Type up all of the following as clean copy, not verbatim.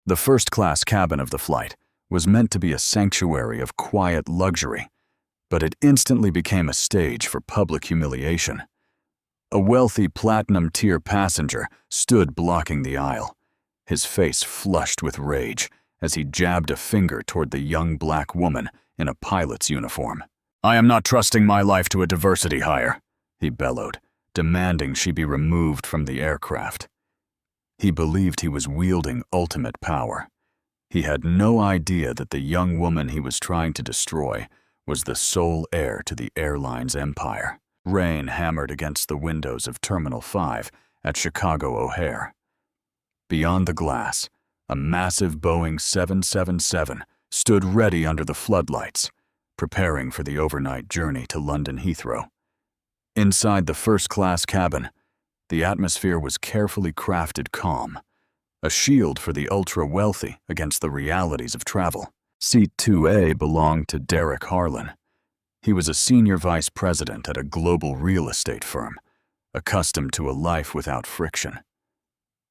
The first-class cabin of the flight was meant to be a sanctuary of quiet luxury, but it instantly became a stage for public humiliation. A wealthy platinum-tier passenger stood blocking the aisle, his face flushed with rage as he jabbed a finger toward the young black woman in a pilot's uniform. "I am not trusting my life to a diversity hire," he bellowed, demanding she be removed from the aircraft. He believed he was wielding ultimate power. He had no idea that the young woman he was trying to destroy was the sole heir to the airline's empire. Rain hammered against the windows of Terminal 5 at Chicago O'Hare. Beyond the glass, a massive Boeing 777 stood ready under the floodlights, preparing for the overnight journey to London Heathrow. Inside the first-class cabin, the atmosphere was carefully crafted calm, a shield for the ultra-wealthy against the realities of travel. Seat 2A belonged to Derek Harlan. He was a senior vice president at a global real estate firm, accustomed to a life without friction.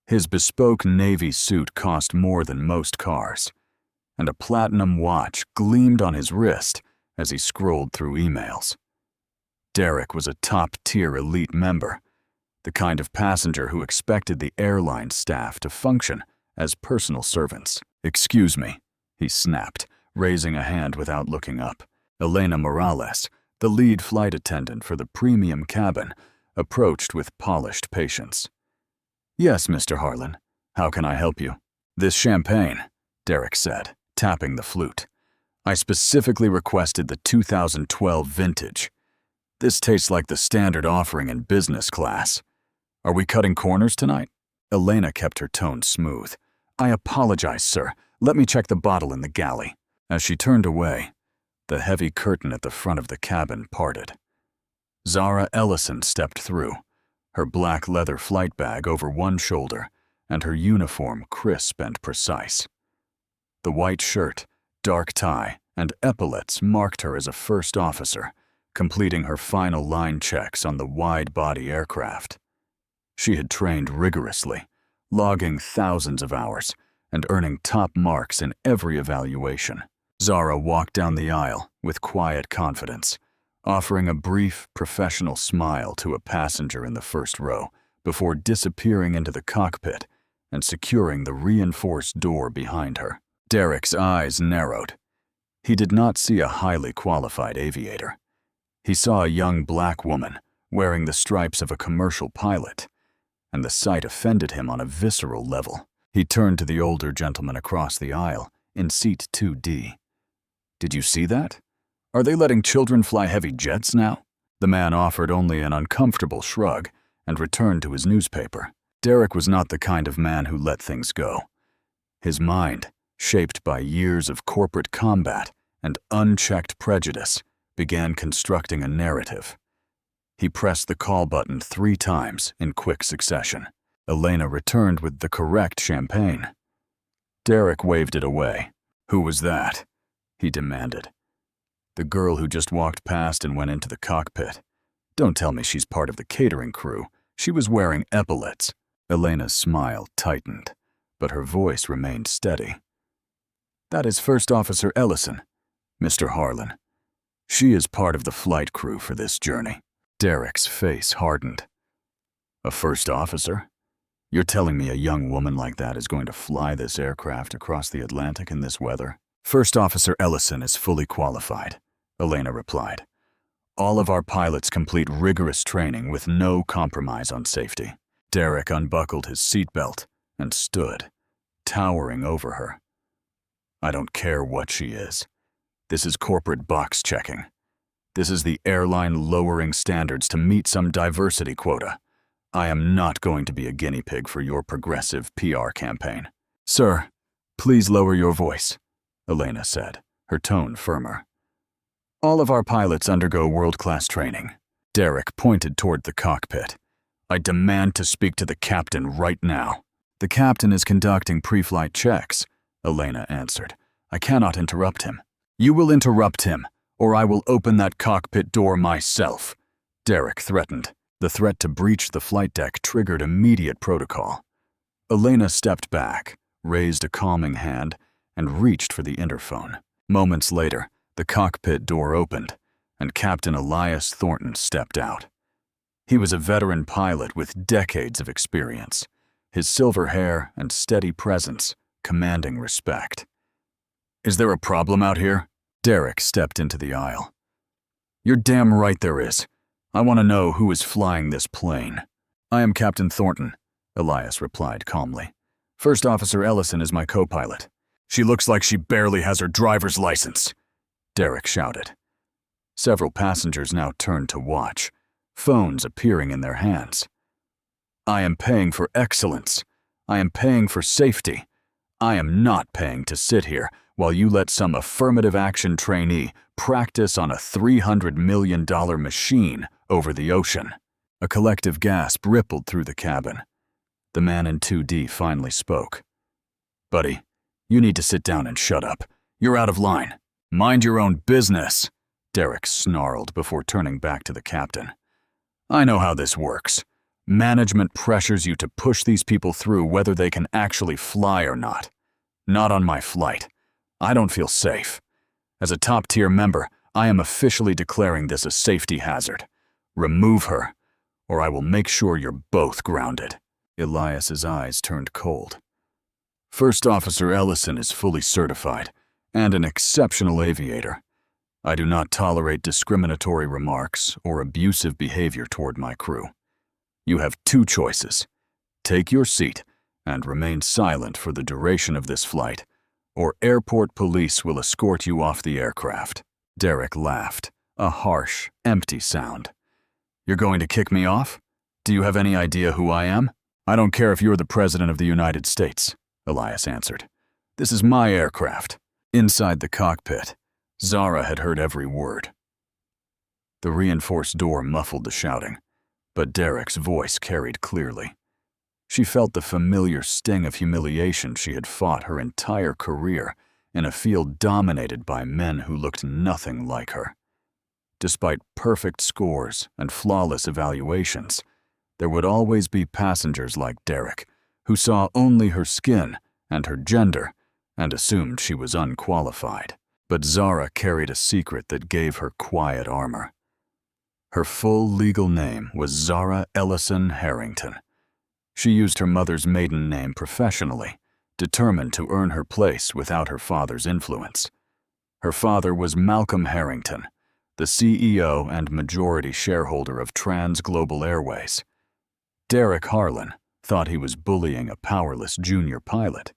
His bespoke navy suit cost more than most cars, and a platinum watch gleamed on his wrist as he scrolled through emails. Derek was a top-tier elite member, the kind of passenger who expected the airline staff to function as personal servants. "Excuse me," he snapped, raising a hand without looking up. Elena Morales, the lead flight attendant for the premium cabin, approached with polished patience. "Yes, Mr. Harlan. How can I help you?" "This champagne," Derek said, tapping the flute. "I specifically requested the 2012 vintage. This tastes like the standard offering in business class. Are we cutting corners tonight?" Elena kept her tone smooth. "I apologize, sir. Let me check the bottle in the galley." As she turned away, the heavy curtain at the front of the cabin parted. Zara Ellison stepped through, her black leather flight bag over one shoulder and her uniform crisp and precise. The white shirt, dark tie, and epaulets marked her as a first officer, completing her final line checks on the wide-body aircraft. She had trained rigorously, logging thousands of hours and earning top marks in every evaluation. Zara walked down the aisle with quiet confidence, offering a brief, professional smile to a passenger in the first row before disappearing into the cockpit and securing the reinforced door behind her. Derek's eyes narrowed. He did not see a highly qualified aviator. He saw a young black woman wearing the stripes of a commercial pilot, and the sight offended him on a visceral level. He turned to the older gentleman across the aisle in seat 2D. "Did you see that? Are they letting children fly heavy jets now?" The man offered only an uncomfortable shrug and returned to his newspaper. Derek was not the kind of man who let things go. His mind, shaped by years of corporate combat and unchecked prejudice, began constructing a narrative. He pressed the call button 3 times in quick succession. Elena returned with the correct champagne. Derek waved it away. "Who was that?" he demanded. "The girl who just walked past and went into the cockpit. Don't tell me she's part of the catering crew. She was wearing epaulets." Elena's smile tightened, but her voice remained steady. "That is First Officer Ellison, Mr. Harlan. She is part of the flight crew for this journey." Derek's face hardened. "A first officer? You're telling me a young woman like that is going to fly this aircraft across the Atlantic in this weather?" "First Officer Ellison is fully qualified," Elena replied. "All of our pilots complete rigorous training with no compromise on safety." Derek unbuckled his seatbelt and stood, towering over her. "I don't care what she is. This is corporate box checking. This is the airline lowering standards to meet some diversity quota. I am not going to be a guinea pig for your progressive PR campaign." "Sir, please lower your voice," Elena said, her tone firmer. "All of our pilots undergo world-class training." Derek pointed toward the cockpit. "I demand to speak to the captain right now." "The captain is conducting pre-flight checks," Elena answered. "I cannot interrupt him." "You will interrupt him, or I will open that cockpit door myself," Derek threatened. The threat to breach the flight deck triggered immediate protocol. Elena stepped back, raised a calming hand, and reached for the interphone. Moments later, the cockpit door opened, and Captain Elias Thornton stepped out. He was a veteran pilot with decades of experience, his silver hair and steady presence commanding respect. "Is there a problem out here?" Derek stepped into the aisle. "You're damn right there is. I want to know who is flying this plane." "I am Captain Thornton," Elias replied calmly. "First Officer Ellison is my co-pilot." "She looks like she barely has her driver's license," Derek shouted. Several passengers now turned to watch, phones appearing in their hands. "I am paying for excellence. I am paying for safety. I am not paying to sit here while you let some affirmative action trainee practice on a $300 million machine over the ocean." A collective gasp rippled through the cabin. The man in 2D finally spoke. "Buddy, you need to sit down and shut up. You're out of line." "Mind your own business," Derek snarled before turning back to the captain. "I know how this works. Management pressures you to push these people through whether they can actually fly or not. Not on my flight. I don't feel safe. As a top-tier member, I am officially declaring this a safety hazard. Remove her, or I will make sure you're both grounded." Elias's eyes turned cold. "First Officer Ellison is fully certified and an exceptional aviator. I do not tolerate discriminatory remarks or abusive behavior toward my crew. You have two choices. Take your seat and remain silent for the duration of this flight, or airport police will escort you off the aircraft." Derek laughed, a harsh, empty sound. "You're going to kick me off? Do you have any idea who I am?" "I don't care if you're the President of the United States," Elias answered. "This is my aircraft." Inside the cockpit, Zara had heard every word. The reinforced door muffled the shouting, but Derek's voice carried clearly. She felt the familiar sting of humiliation she had fought her entire career in a field dominated by men who looked nothing like her. Despite perfect scores and flawless evaluations, there would always be passengers like Derek who saw only her skin and her gender and assumed she was unqualified. But Zara carried a secret that gave her quiet armor. Her full legal name was Zara Ellison Harrington. She used her mother's maiden name professionally, determined to earn her place without her father's influence. Her father was Malcolm Harrington, the CEO and majority shareholder of Trans Global Airways. Derek Harlan thought he was bullying a powerless junior pilot.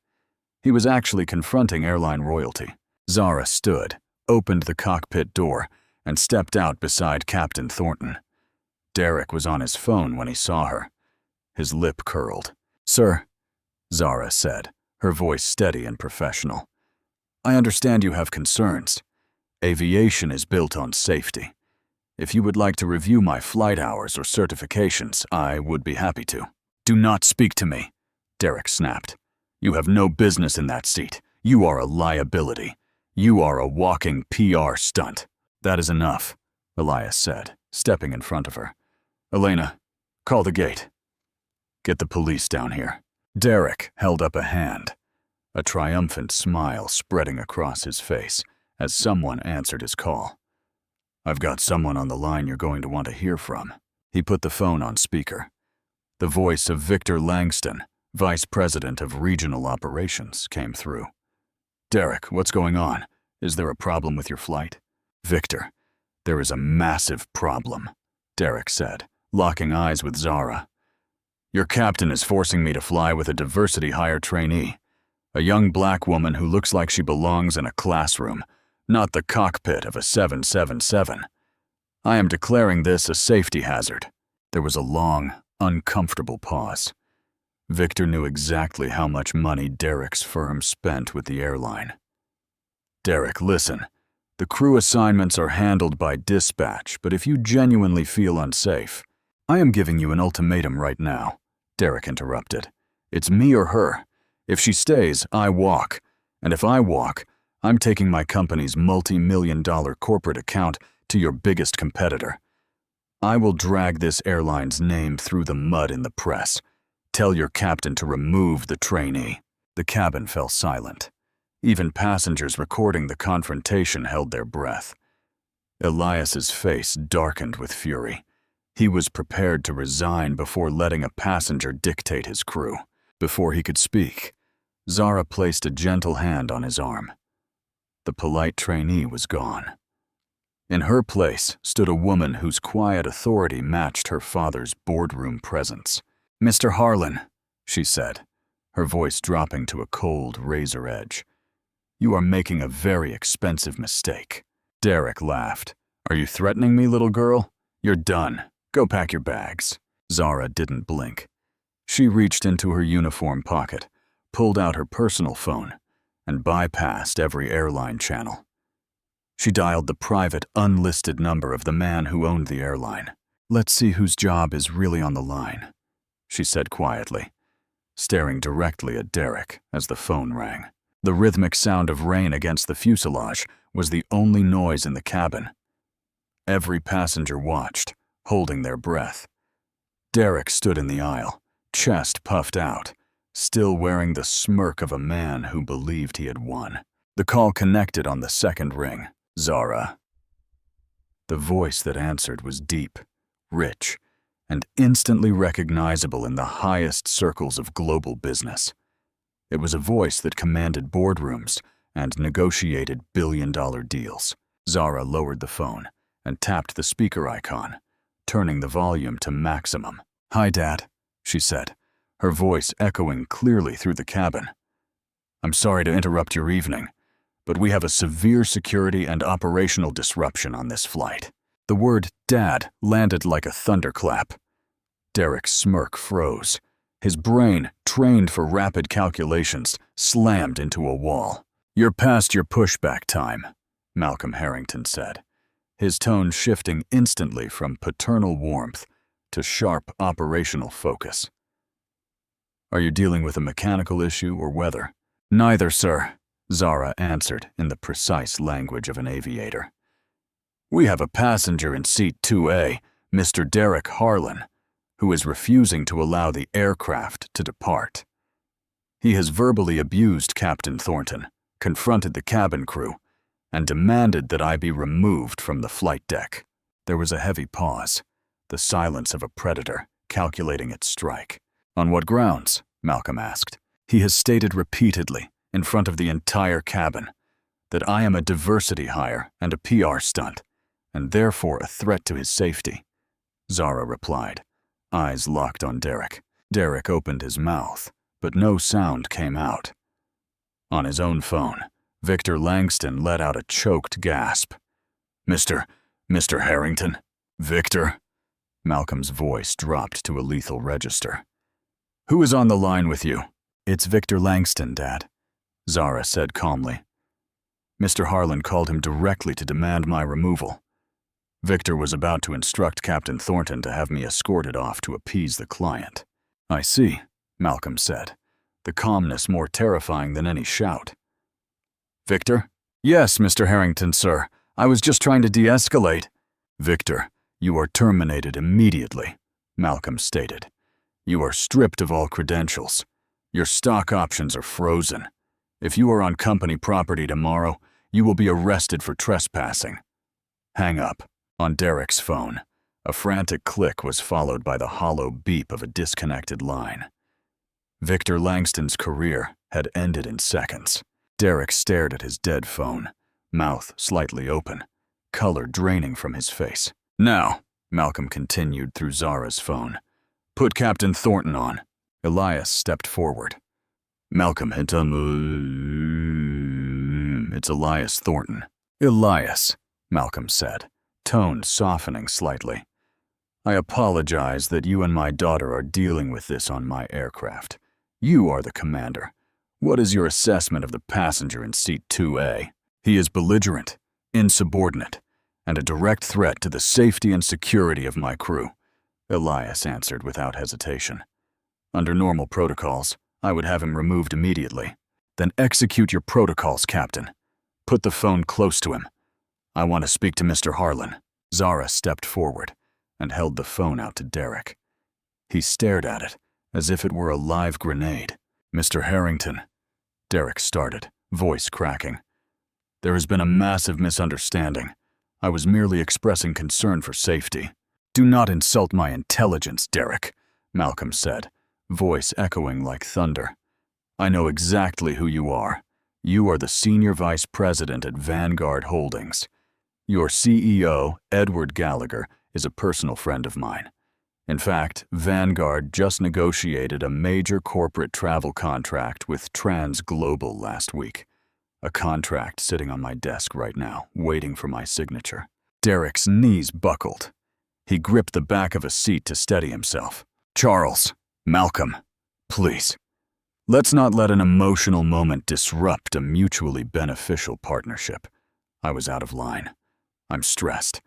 He was actually confronting airline royalty. Zara stood, opened the cockpit door, and stepped out beside Captain Thornton. Derek was on his phone when he saw her. His lip curled. "Sir," Zara said, her voice steady and professional. "I understand you have concerns. Aviation is built on safety. If you would like to review my flight hours or certifications, I would be happy to." "Do not speak to me," Derek snapped. "You have no business in that seat. You are a liability. You are a walking PR stunt." "That is enough," Elias said, stepping in front of her. "Elena, call the gate. Get the police down here." Derek held up a hand, a triumphant smile spreading across his face as someone answered his call. "I've got someone on the line you're going to want to hear from." He put the phone on speaker. The voice of Victor Langston, Vice President of Regional Operations, came through. "Derek, what's going on? Is there a problem with your flight?" "Victor, there is a massive problem," Derek said, locking eyes with Zara. "Your captain is forcing me to fly with a diversity hire trainee, a young black woman who looks like she belongs in a classroom, not the cockpit of a 777. I am declaring this a safety hazard." There was a long, uncomfortable pause. Victor knew exactly how much money Derek's firm spent with the airline. "Derek, listen. The crew assignments are handled by dispatch, but if you genuinely feel unsafe—" "I am giving you an ultimatum right now," Derek interrupted. "It's me or her. If she stays, I walk. And if I walk, I'm taking my company's multi-million-dollar corporate account to your biggest competitor. I will drag this airline's name through the mud in the press. Tell your captain to remove the trainee." The cabin fell silent. Even passengers recording the confrontation held their breath. Elias's face darkened with fury. He was prepared to resign before letting a passenger dictate his crew. Before he could speak, Zara placed a gentle hand on his arm. The polite trainee was gone. In her place stood a woman whose quiet authority matched her father's boardroom presence. "Mr. Harlan," she said, her voice dropping to a cold razor edge. "You are making a very expensive mistake." Derek laughed. "Are you threatening me, little girl? You're done. Go pack your bags." Zara didn't blink. She reached into her uniform pocket, pulled out her personal phone, and bypassed every airline channel. She dialed the private, unlisted number of the man who owned the airline. "Let's see whose job is really on the line," she said quietly, staring directly at Derek as the phone rang. The rhythmic sound of rain against the fuselage was the only noise in the cabin. Every passenger watched, holding their breath. Derek stood in the aisle, chest puffed out, still wearing the smirk of a man who believed he had won. The call connected on the second ring. "Zara." The voice that answered was deep, rich, and instantly recognizable in the highest circles of global business. It was a voice that commanded boardrooms and negotiated billion-dollar deals. Zara lowered the phone and tapped the speaker icon, turning the volume to maximum. "Hi, Dad," she said, her voice echoing clearly through the cabin. "I'm sorry to interrupt your evening, but we have a severe security and operational disruption on this flight." The word "Dad" landed like a thunderclap. Derek's smirk froze. His brain, trained for rapid calculations, slammed into a wall. "You're past your pushback time," Malcolm Harrington said, his tone shifting instantly from paternal warmth to sharp operational focus. "Are you dealing with a mechanical issue or weather?" "Neither, sir," Zara answered in the precise language of an aviator. "We have a passenger in seat 2A, Mr. Derek Harlan, who is refusing to allow the aircraft to depart. He has verbally abused Captain Thornton, confronted the cabin crew, and demanded that I be removed from the flight deck." There was a heavy pause, the silence of a predator calculating its strike. "On what grounds?" Malcolm asked. "He has stated repeatedly, in front of the entire cabin, that I am a diversity hire and a PR stunt, and therefore a threat to his safety," Zara replied, eyes locked on Derek. Derek opened his mouth, but no sound came out. On his own phone, Victor Langston let out a choked gasp. Mr. Harrington? Victor?" Malcolm's voice dropped to a lethal register. "Who is on the line with you?" "It's Victor Langston, Dad," Zara said calmly. "Mr. Harlan called him directly to demand my removal. Victor was about to instruct Captain Thornton to have me escorted off to appease the client." "I see," Malcolm said, the calmness more terrifying than any shout. "Victor?" "Yes, Mr. Harrington, sir. I was just trying to de-escalate." "Victor, you are terminated immediately," Malcolm stated. "You are stripped of all credentials. Your stock options are frozen. If you are on company property tomorrow, you will be arrested for trespassing. Hang up." On Derek's phone, a frantic click was followed by the hollow beep of a disconnected line. Victor Langston's career had ended in seconds. Derek stared at his dead phone, mouth slightly open, color draining from his face. "Now," Malcolm continued through Zara's phone, "put Captain Thornton on." Elias stepped forward. "Malcolm, it's Elias Thornton." "Elias," Malcolm said, tone softening slightly. "I apologize that you and my daughter are dealing with this on my aircraft. You are the commander. What is your assessment of the passenger in seat 2A? He is belligerent, insubordinate, and a direct threat to the safety and security of my crew," Elias answered without hesitation. "Under normal protocols, I would have him removed immediately." "Then execute your protocols, Captain. Put the phone close to him. I want to speak to Mr. Harlan." Zara stepped forward and held the phone out to Derek. He stared at it as if it were a live grenade. "Mr. Harrington," Derek started, voice cracking. "There has been a massive misunderstanding. I was merely expressing concern for safety." "Do not insult my intelligence, Derek," Malcolm said, voice echoing like thunder. "I know exactly who you are. You are the senior vice president at Vanguard Holdings. Your CEO, Edward Gallagher, is a personal friend of mine. In fact, Vanguard just negotiated a major corporate travel contract with Trans Global last week. A contract sitting on my desk right now, waiting for my signature." Derek's knees buckled. He gripped the back of a seat to steady himself. "Charles, Malcolm, please. Let's not let an emotional moment disrupt a mutually beneficial partnership." I was out of line. "I'm stressed.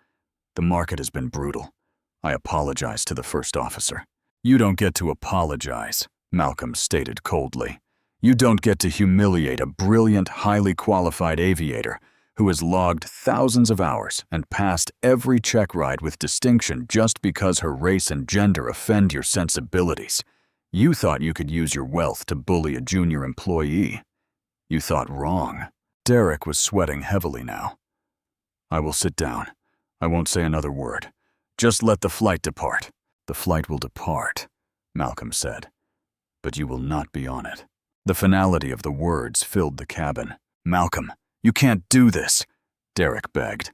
The market has been brutal. I apologize to the first officer." "You don't get to apologize," Malcolm stated coldly. "You don't get to humiliate a brilliant, highly qualified aviator who has logged thousands of hours and passed every check ride with distinction just because her race and gender offend your sensibilities. You thought you could use your wealth to bully a junior employee. You thought wrong." Derek was sweating heavily now. "I will sit down. I won't say another word. Just let the flight depart." "The flight will depart," Malcolm said, "but you will not be on it." The finality of the words filled the cabin. "Malcolm, you can't do this," Derek begged.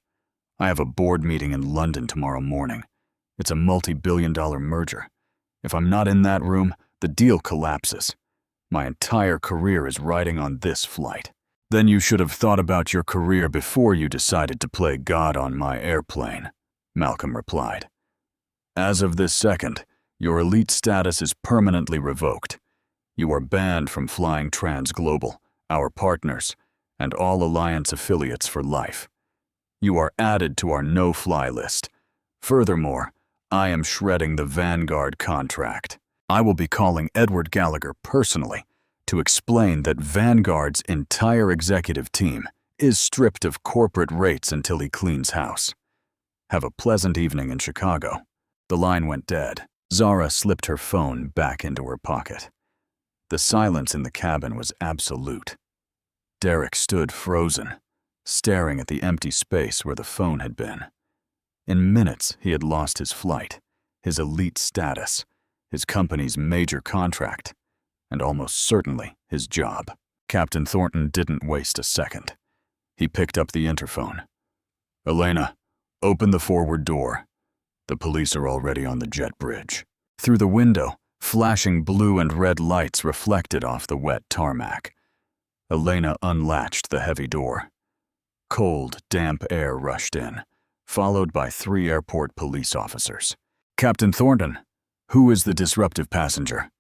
"I have a board meeting in London tomorrow morning. It's a multi-billion-dollar merger. If I'm not in that room, the deal collapses. My entire career is riding on this flight." "Then you should have thought about your career before you decided to play God on my airplane," Malcolm replied. "As of this second, your elite status is permanently revoked. You are banned from flying Trans Global, our partners, and all Alliance affiliates for life. You are added to our no-fly list. Furthermore, I am shredding the Vanguard contract. I will be calling Edward Gallagher personally to explain that Vanguard's entire executive team is stripped of corporate rates until he cleans house. Have a pleasant evening in Chicago." The line went dead. Zara slipped her phone back into her pocket. The silence in the cabin was absolute. Derek stood frozen, staring at the empty space where the phone had been. In minutes, he had lost his flight, his elite status, his company's major contract, and almost certainly his job. Captain Thornton didn't waste a second. He picked up the interphone. "Elena, open the forward door. The police are already on the jet bridge." Through the window, flashing blue and red lights reflected off the wet tarmac. Elena unlatched the heavy door. Cold, damp air rushed in, followed by 3 airport police officers. "Captain Thornton, who is the disruptive passenger?"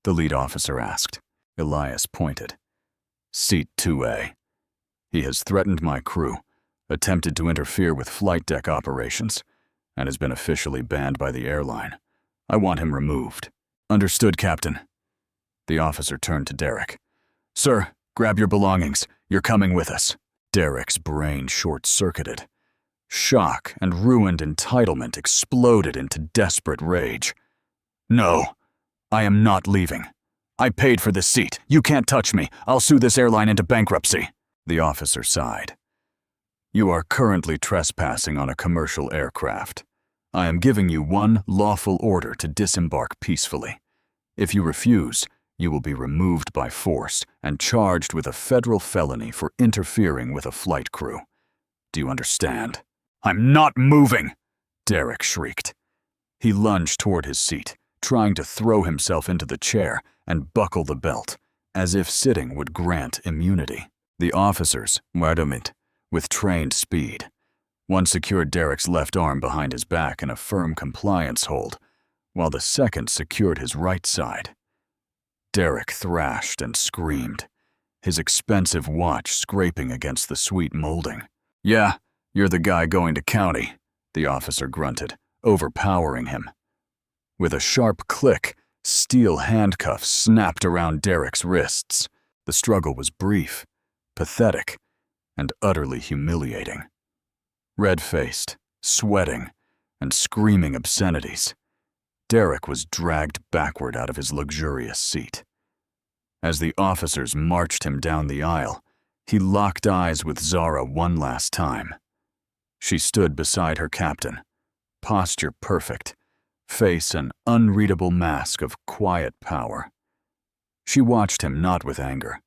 the lead officer asked. Elias pointed. "Seat 2A. He has threatened my crew, attempted to interfere with flight deck operations, and has been officially banned by the airline. I want him removed." "Understood, Captain." The officer turned to Derek. "Sir, grab your belongings. You're coming with us." Derek's brain short-circuited. Shock and ruined entitlement exploded into desperate rage. "No, I am not leaving. I paid for this seat. You can't touch me. I'll sue this airline into bankruptcy." The officer sighed. "You are currently trespassing on a commercial aircraft. I am giving you one lawful order to disembark peacefully. If you refuse, you will be removed by force and charged with a federal felony for interfering with a flight crew. Do you understand?" "I'm not moving!" Derek shrieked. He lunged toward his seat, trying to throw himself into the chair and buckle the belt, as if sitting would grant immunity. The officers went with trained speed. One secured Derek's left arm behind his back in a firm compliance hold, while the second secured his right side. Derek thrashed and screamed, his expensive watch scraping against the sweet molding. "Yeah, you're the guy going to county," the officer grunted, overpowering him. With a sharp click, steel handcuffs snapped around Derek's wrists. The struggle was brief, pathetic, and utterly humiliating. Red-faced, sweating, and screaming obscenities, Derek was dragged backward out of his luxurious seat. As the officers marched him down the aisle, he locked eyes with Zara one last time. She stood beside her captain, posture perfect, face an unreadable mask of quiet power. She watched him not with anger,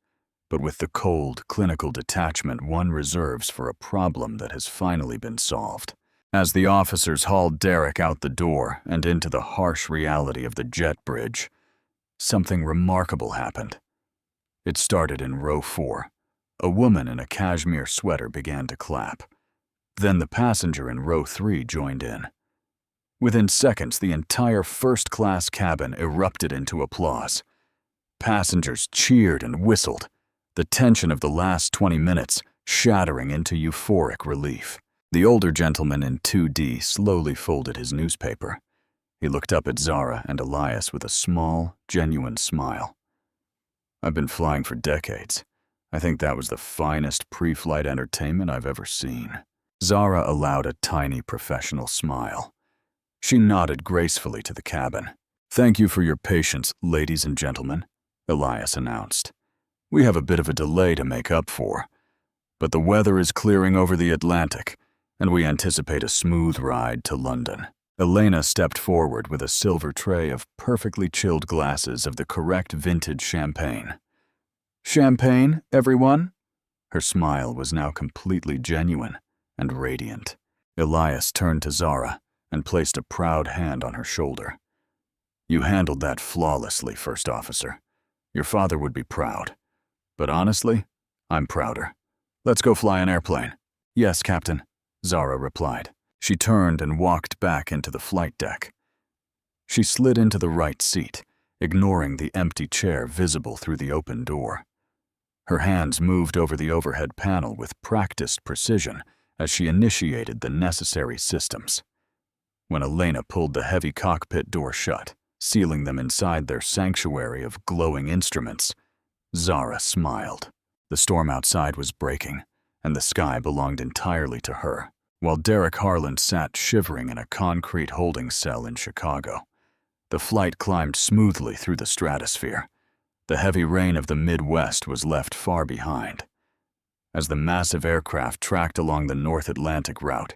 but with the cold, clinical detachment one reserves for a problem that has finally been solved. As the officers hauled Derek out the door and into the harsh reality of the jet bridge, something remarkable happened. It started in row 4. A woman in a cashmere sweater began to clap. Then the passenger in row 3 joined in. Within seconds, the entire first-class cabin erupted into applause. Passengers cheered and whistled, the tension of the last 20 minutes shattering into euphoric relief. The older gentleman in 2D slowly folded his newspaper. He looked up at Zara and Elias with a small, genuine smile. "I've been flying for decades. I think that was the finest pre-flight entertainment I've ever seen." Zara allowed a tiny professional smile. She nodded gracefully to the cabin. "Thank you for your patience, ladies and gentlemen," Elias announced. "We have a bit of a delay to make up for, but the weather is clearing over the Atlantic, and we anticipate a smooth ride to London." Elena stepped forward with a silver tray of perfectly chilled glasses of the correct vintage champagne. "Champagne, everyone?" Her smile was now completely genuine and radiant. Elias turned to Zara and placed a proud hand on her shoulder. "You handled that flawlessly, First Officer. Your father would be proud. But honestly, I'm prouder. Let's go fly an airplane." "Yes, Captain," Zara replied. She turned and walked back into the flight deck. She slid into the right seat, ignoring the empty chair visible through the open door. Her hands moved over the overhead panel with practiced precision as she initiated the necessary systems. When Elena pulled the heavy cockpit door shut, sealing them inside their sanctuary of glowing instruments, Zara smiled. The storm outside was breaking, and the sky belonged entirely to her, while Derek Harlan sat shivering in a concrete holding cell in Chicago. The flight climbed smoothly through the stratosphere. The heavy rain of the Midwest was left far behind. As the massive aircraft tracked along the North Atlantic route,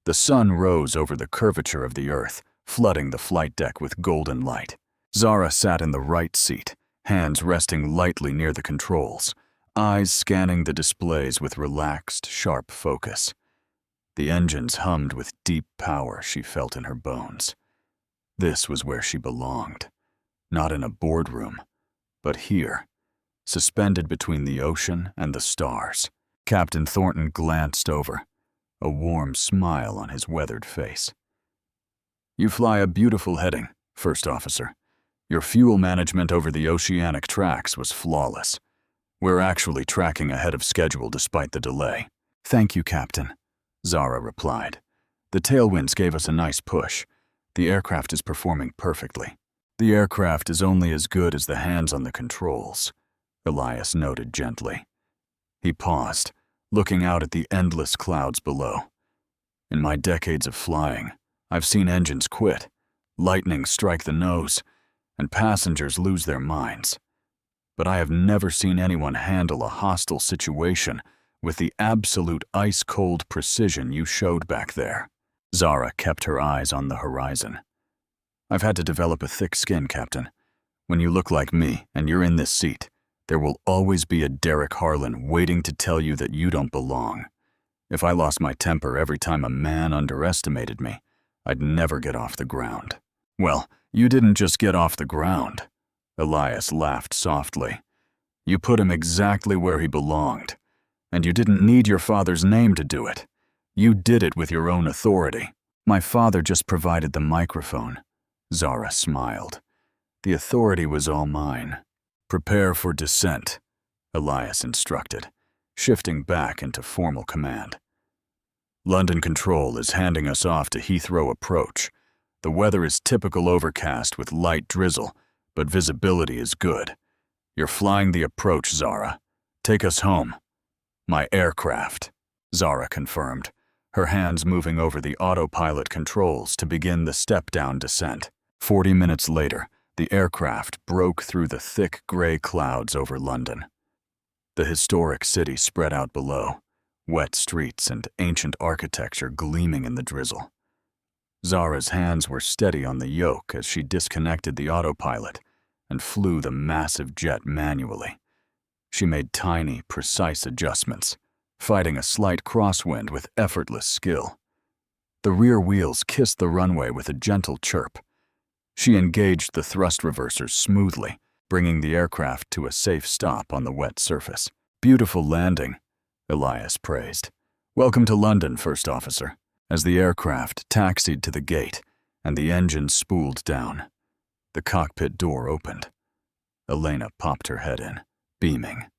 the sun rose over the curvature of the Earth, flooding the flight deck with golden light. Zara sat in the right seat, hands resting lightly near the controls, eyes scanning the displays with relaxed, sharp focus. The engines hummed with deep power she felt in her bones. This was where she belonged, not in a boardroom, but here, suspended between the ocean and the stars. Captain Thornton glanced over, a warm smile on his weathered face. "You fly a beautiful heading, First Officer. Your fuel management over the oceanic tracks was flawless. We're actually tracking ahead of schedule despite the delay." "Thank you, Captain," Zara replied. "The tailwinds gave us a nice push. The aircraft is performing perfectly." "The aircraft is only as good as the hands on the controls," Elias noted gently. He paused, looking out at the endless clouds below. "In my decades of flying, I've seen engines quit, lightning strike the nose, and passengers lose their minds. But I have never seen anyone handle a hostile situation with the absolute ice-cold precision you showed back there." Zara kept her eyes on the horizon. "I've had to develop a thick skin, Captain. When you look like me and you're in this seat, there will always be a Derek Harlan waiting to tell you that you don't belong. If I lost my temper every time a man underestimated me, I'd never get off the ground." "Well, you didn't just get off the ground," Elias laughed softly. "You put him exactly where he belonged. And you didn't need your father's name to do it. You did it with your own authority." "My father just provided the microphone," Zara smiled. "The authority was all mine." "Prepare for descent," Elias instructed, shifting back into formal command. "London Control is handing us off to Heathrow Approach. The weather is typical overcast with light drizzle, but visibility is good. You're flying the approach, Zara. Take us home." "My aircraft," Zara confirmed, her hands moving over the autopilot controls to begin the step-down descent. 40 minutes later, The aircraft broke through the thick gray clouds over London. The historic city spread out below, wet streets and ancient architecture gleaming in the drizzle. Zara's hands were steady on the yoke as she disconnected the autopilot and flew the massive jet manually. She made tiny, precise adjustments, fighting a slight crosswind with effortless skill. The rear wheels kissed the runway with a gentle chirp. She engaged the thrust reversers smoothly, bringing the aircraft to a safe stop on the wet surface. "Beautiful landing," Elias praised. "Welcome to London, First Officer." As the aircraft taxied to the gate and the engine spooled down, the cockpit door opened. Elena popped her head in, beaming.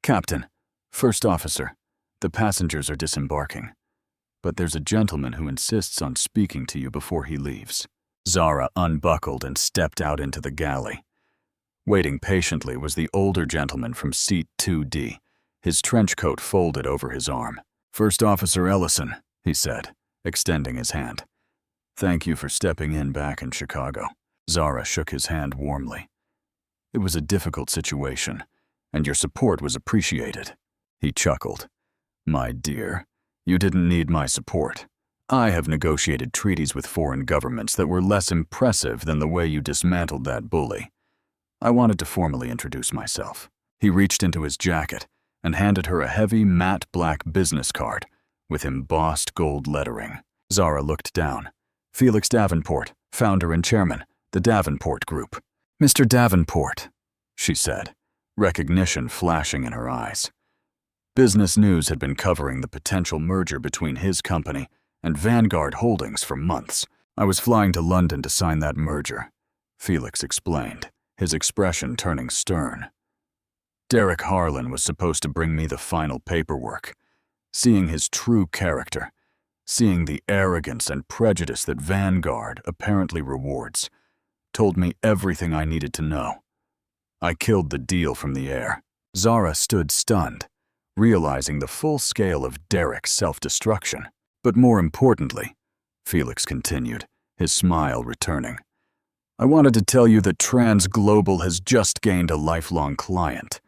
"Captain, First Officer, the passengers are disembarking, but there's a gentleman who insists on speaking to you before he leaves." Zara unbuckled and stepped out into the galley. Waiting patiently was the older gentleman from seat 2D, his trench coat folded over his arm. "First Officer Ellison," he said, extending his hand. "Thank you for stepping in back in Chicago." Zara shook his hand warmly. "It was a difficult situation, and your support was appreciated." He chuckled. "My dear, you didn't need my support. I have negotiated treaties with foreign governments that were less impressive than the way you dismantled that bully. I wanted to formally introduce myself." He reached into his jacket and handed her a heavy matte black business card with embossed gold lettering. Zara looked down. "Felix Davenport, founder and chairman, the Davenport Group." "Mr. Davenport," she said, recognition flashing in her eyes. Business News had been covering the potential merger between his company and Vanguard Holdings for months. "I was flying to London to sign that merger," Felix explained, his expression turning stern. "Derek Harlan was supposed to bring me the final paperwork. Seeing his true character, seeing the arrogance and prejudice that Vanguard apparently rewards, told me everything I needed to know. I killed the deal from the air." Zara stood stunned, realizing the full scale of Derek's self-destruction. "But more importantly," Felix continued, his smile returning, "I wanted to tell you that Trans Global has just gained a lifelong client.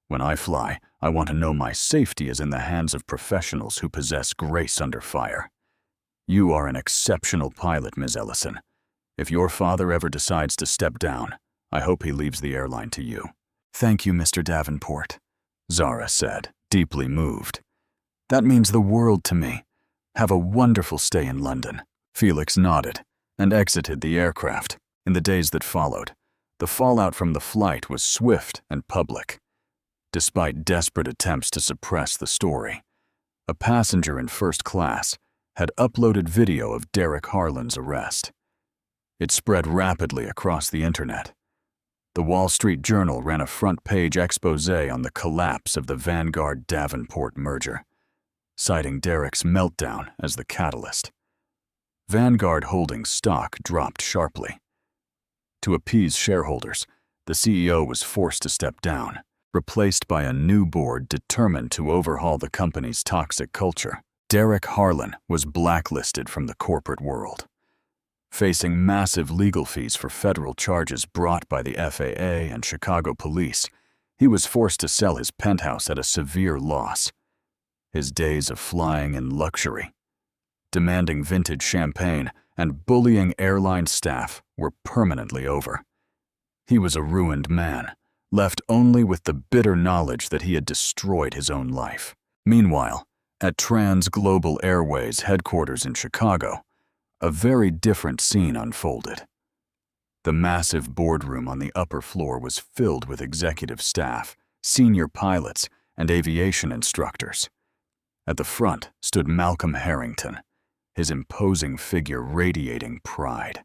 When I fly, I want to know my safety is in the hands of professionals who possess grace under fire. You are an exceptional pilot, Ms. Ellison. If your father ever decides to step down, I hope he leaves the airline to you." "Thank you, Mr. Davenport," Zara said, deeply moved. "That means the world to me. Have a wonderful stay in London." Felix nodded and exited the aircraft. In the days that followed, the fallout from the flight was swift and public. Despite desperate attempts to suppress the story, a passenger in first class had uploaded video of Derek Harlan's arrest. It spread rapidly across the internet. The Wall Street Journal ran a front-page expose on the collapse of the Vanguard-Davenport merger, citing Derek's meltdown as the catalyst. Vanguard Holdings stock dropped sharply. To appease shareholders, the CEO was forced to step down, replaced by a new board determined to overhaul the company's toxic culture. Derek Harlan was blacklisted from the corporate world. Facing massive legal fees for federal charges brought by the FAA and Chicago police, he was forced to sell his penthouse at a severe loss. His days of flying in luxury, demanding vintage champagne, and bullying airline staff were permanently over. He was a ruined man, left only with the bitter knowledge that he had destroyed his own life. Meanwhile, at Trans Global Airways headquarters in Chicago, a very different scene unfolded. The massive boardroom on the upper floor was filled with executive staff, senior pilots, and aviation instructors. At the front stood Malcolm Harrington, his imposing figure radiating pride.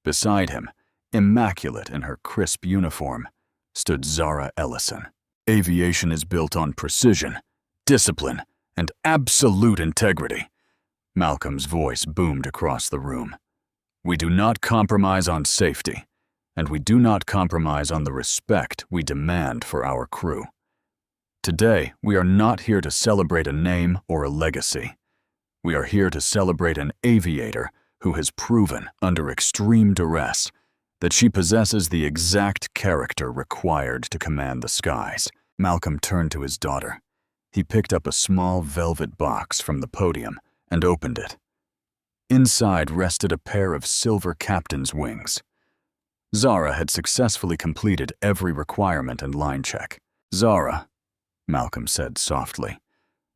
Beside him, immaculate in her crisp uniform, stood Zara Ellison. "Aviation is built on precision, discipline, and absolute integrity," Malcolm's voice boomed across the room. "We do not compromise on safety, and we do not compromise on the respect we demand for our crew. Today, we are not here to celebrate a name or a legacy. We are here to celebrate an aviator who has proven, under extreme duress, that she possesses the exact character required to command the skies. Malcolm turned to his daughter. He picked up a small velvet box from the podium and opened it. Inside rested a pair of silver captain's wings. Zara had successfully completed every requirement and line check. "Zara," Malcolm said softly,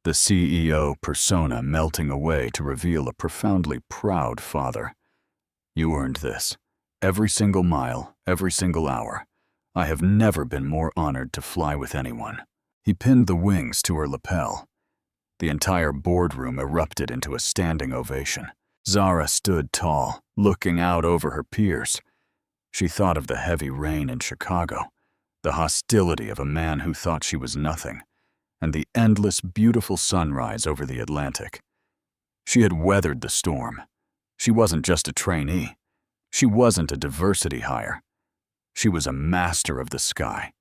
the CEO persona melting away to reveal a profoundly proud father. "You earned this. Every single mile, every single hour. I have never been more honored to fly with anyone." He pinned the wings to her lapel. The entire boardroom erupted into a standing ovation. Zara stood tall, looking out over her peers. She thought of the heavy rain in Chicago, the hostility of a man who thought she was nothing, and the endless, beautiful sunrise over the Atlantic. She had weathered the storm. She wasn't just a trainee. She wasn't a diversity hire. She was a master of the sky,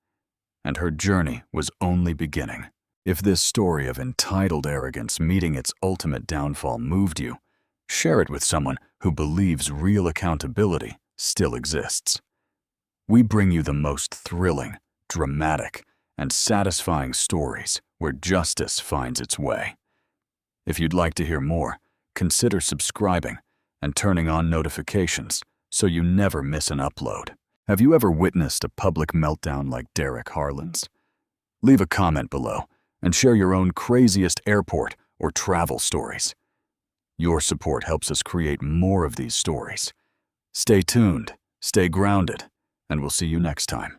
and her journey was only beginning. If this story of entitled arrogance meeting its ultimate downfall moved you, share it with someone who believes real accountability still exists. We bring you the most thrilling, dramatic, and satisfying stories where justice finds its way. If you'd like to hear more, consider subscribing and turning on notifications so you never miss an upload. Have you ever witnessed a public meltdown like Derek Harlan's? Leave a comment below and share your own craziest airport or travel stories. Your support helps us create more of these stories. Stay tuned, stay grounded, and we'll see you next time.